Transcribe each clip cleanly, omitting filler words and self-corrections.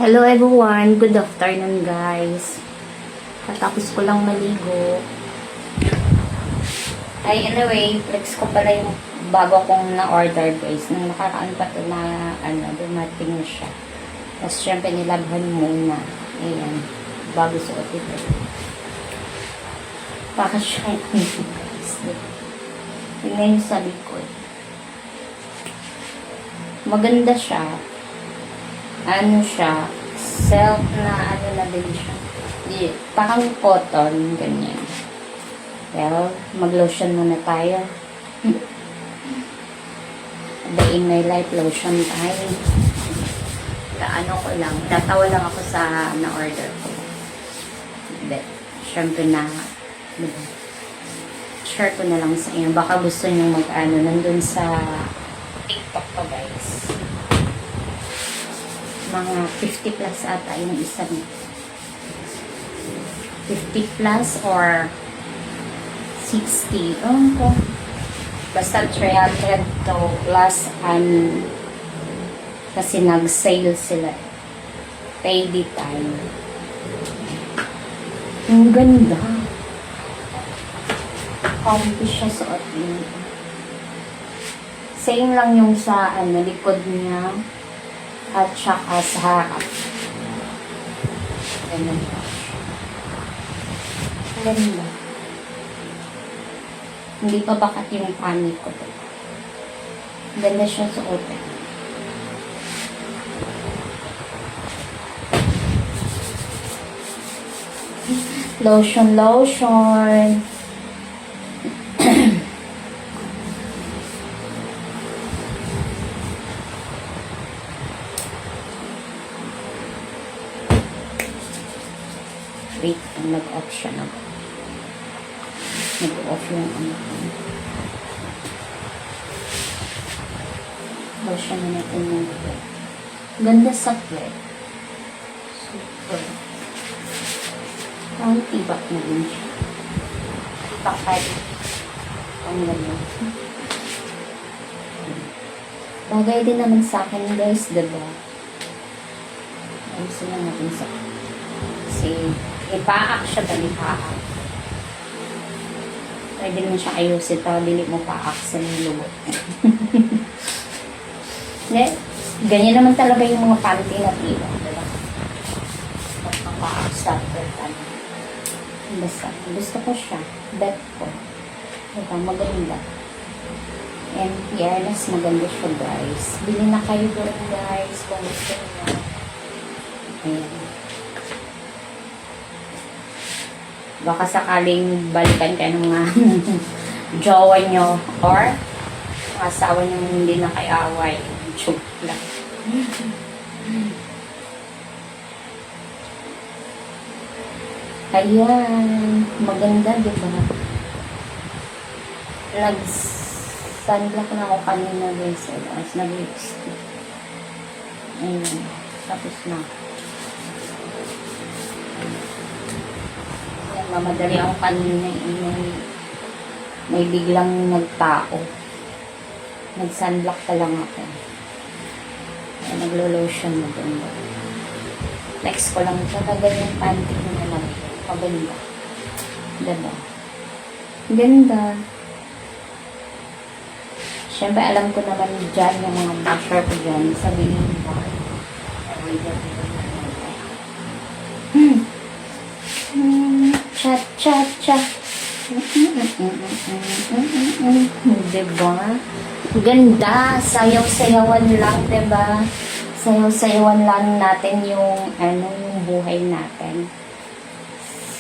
Hello everyone, good afternoon guys. Katapos ko lang maligo. Ay anyway, flex ko pala yung bago kong na-order guys. Nung nakaraan pa to na dumating na siya. Tapos syempre nilabhan muna. Ayan, bago suot ito. Para siyang guys. Tingnan yung sa likod. Maganda siya. Ano siya, self na na din siya. Parang cotton, ganyan. Well, mag-lotion muna tayo. Day in my life, lotion tayo. Ano ko lang, natawa lang ako sa na-order ko. But, syempre share ko na lang sa inyo. Baka gusto nyo nandun sa TikTok ko guys. Mga 50 plus ata yung isa niya. 50 plus or 60. Oh, basta 300 to plus kasi nag-sale sila. Payday time. Ang ganda. Comfy siya suot niya. Same lang yung sa likod niya. At saka sa harap. Ganun pa. Ganda. Hindi pa bakat yung panit ko. Ganda siya suotin. Lotion, lotion. Wait, nag-off siya na. Nag-off yung lotion na natin yung ganda sa plate. Super. Ang tibak na din siya. Pakay. Ang ganda. Bagay din naman sa akin guys, diba? Ayusin lang natin sa kasi ipaak siya ba ipaak. Pwede naman siya ayusin ito. Dili mo paak sa lubot. Ganyan naman talaga yung mga panty na tila. Diba? Paak sa basta. Gusto ko siya. Bet ko. Diba? Maganda. And yes, maganda siya guys. Bili na kayo doon guys. Kung gusto niyo. Ayan. Baka sakaling balikan kayo ng mga jowa nyo or asawa nyo hindi na kayo away. Joke lang. Ayan. Maganda, diba? Nag-sunblock na ako kanina guys. Tapos nag-lipstick. Ayan. Tapos na. Mamadali ako kanina may biglang nagtao. Nag-sunblock pa lang ako. Naglo-lotion na doon. Next ko lang talaga yung panty ko na lang. Paganda. Diba? Ganda. Siyempre alam ko naman dyan yung mga basher ko dyan. Sabihin mo. Chat, chat, chat. Diba? Ganda. Sayaw-sayawan lang, diba? Sayaw-sayawan lang natin yung buhay natin.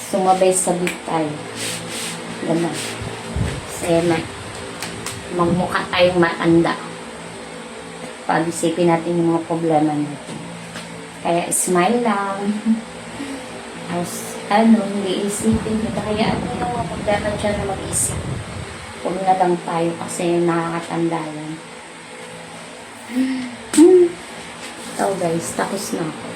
Sumabay sa beat tayo. Ganda. Kasi magmukha tayong matanda. Pag-isipin natin yung mga problema natin. Kaya smile lang. Tapos, hindi isipin nyo. Kaya yung mga problema dyan na mag-isip. Huwag na lang tayo kasi nakakatanda lang. So guys, tapos na ako.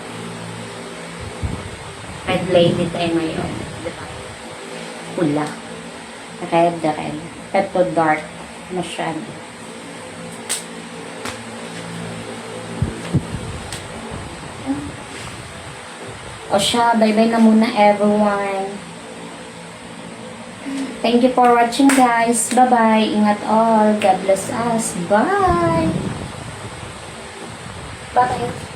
Red lady tayo ngayon. Diba? Pula. Red. Ito dark. Masyado. O siya, bye-bye na muna everyone. Thank you for watching guys. Bye-bye. Ingat all. God bless us. Bye. Bye.